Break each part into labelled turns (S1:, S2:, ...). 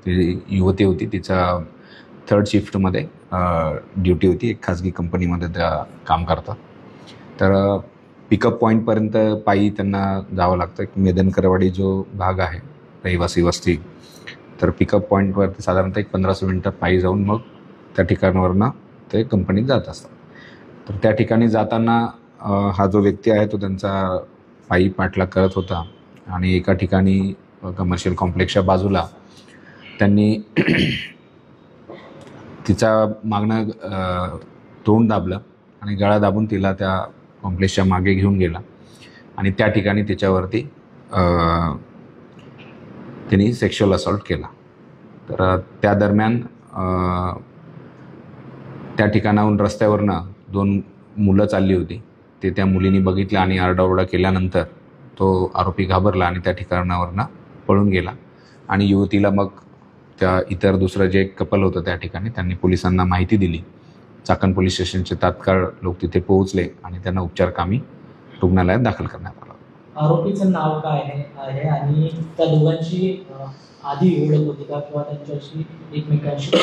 S1: ती युवती होती, तिचा 3rd शिफ्टमध्ये ड्युटी होती. एक खाजगी कंपनीमध्ये त्या काम करतात. तर पिकअप पॉईंटपर्यंत पायी त्यांना जावं लागतं. एक मेदनकरवाडी जो भाग आहे रहिवासी वस्ती, तर पिकअप पॉईंटवरती साधारणतः एक 1500 मिनटं पायी जाऊन मग त्या ठिकाणावरनं ते कंपनीत जात असतात. तर त्या ठिकाणी जाताना हा जो व्यक्ती आहे तो त्यांचा पायी पाठलाग करत होता आणि एका ठिकाणी कमर्शियल कॉम्प्लेक्सच्या बाजूला त्यांनी तिचा मागणं तोंड दाबलं आणि गळा दाबून तिला त्या कॉम्प्लेक्सच्या मागे घेऊन गेला आणि त्या ठिकाणी तिच्यावरती त्यांनी सेक्शुअल असॉल्ट केला. तर त्या दरम्यान त्या ठिकाणाहून रस्त्यावरनं 2 मुलं चालली होती. ते त्या मुलीने बघितलं आणि आरडाओरडा केल्यानंतर तो आरोपी घाबरला आणि त्या ठिकाणावरनं पळून गेला आणि युवतीला मग त्या इतर दुसरं जे कपल होतं त्या ठिकाणी त्यांनी पोलिसांना माहिती दिली. चाकण पोलीस स्टेशनचे तात्काळ लोक तिथे पोहोचले आणि त्यांना उपचारकामी रुग्णालयात दाखल करण्यात आलं.
S2: आरोपीचं नाव काय आहे आणि त्या दोघांची आधी ओळख होती का किंवा त्यांच्याशी एकमेकांशी?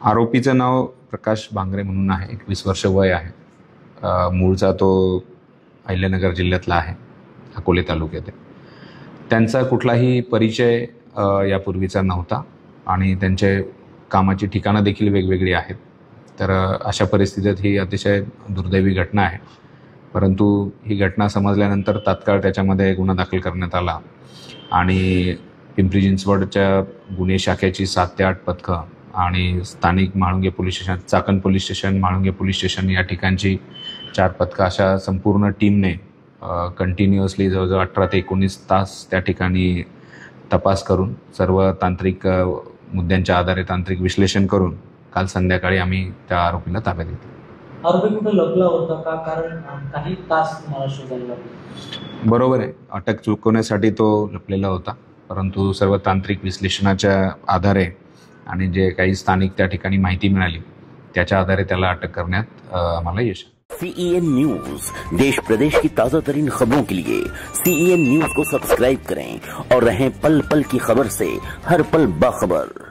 S1: आरोपीचं नाव प्रकाश भांगरे म्हणून आहे. 21 वर्ष वय आहे. मूळचा तो अहिल्यानगर जिल्ह्यातला आहे, अकोले तालुक्यात आहे. त्यांचा कुठलाही परिचय यापूर्वीचा नव्हता आणि त्यांचे कामाची ठिकाणं देखील वेगवेगळी आहेत. तर अशा परिस्थितीत ही अतिशय दुर्दैवी घटना आहे. परंतु ही घटना समजल्यानंतर तात्काळ त्याच्यामध्ये गुन्हा दाखल करण्यात आला आणि पिंपरी चिंचवडच्या गुन्हे शाखेची 7 ते 8 पथकं आणि स्थानिक Mhalunge police station, Chakan police station, Mhalunge police station या ठिकाणची 4 पथकं अशा संपूर्ण टीमने कंटिन्युअसली जवळजवळ 18 ते 19 तास त्या ठिकाणी तपास करून सर्व तांत्रिक मुद्द्यांच्या आधारे तांत्रिक विश्लेषण करून काल संध्याकाळी आम्ही त्या आरोपीला ताब्यात घेतलं.
S2: आरोपी कुठे लपला होता का? कारण काही तास मला शोधायला लागले.
S1: बरोबर आहे, अटक चुकवण्यासाठी तो लपलेला होता, परंतु सर्व तांत्रिक विश्लेषणाच्या आधारे आणि जे काही स्थानिक त्या ठिकाणी माहिती मिळाली त्याच्या आधारे त्याला अटक करण्यात आम्हाला यश.
S3: CEN न्यूज, देश प्रदेश की ताजा तरीन खबरों के लिए CEN न्यूज को सब्सक्राइब करें और रहें पल पल की खबर से हर पल बाखबर।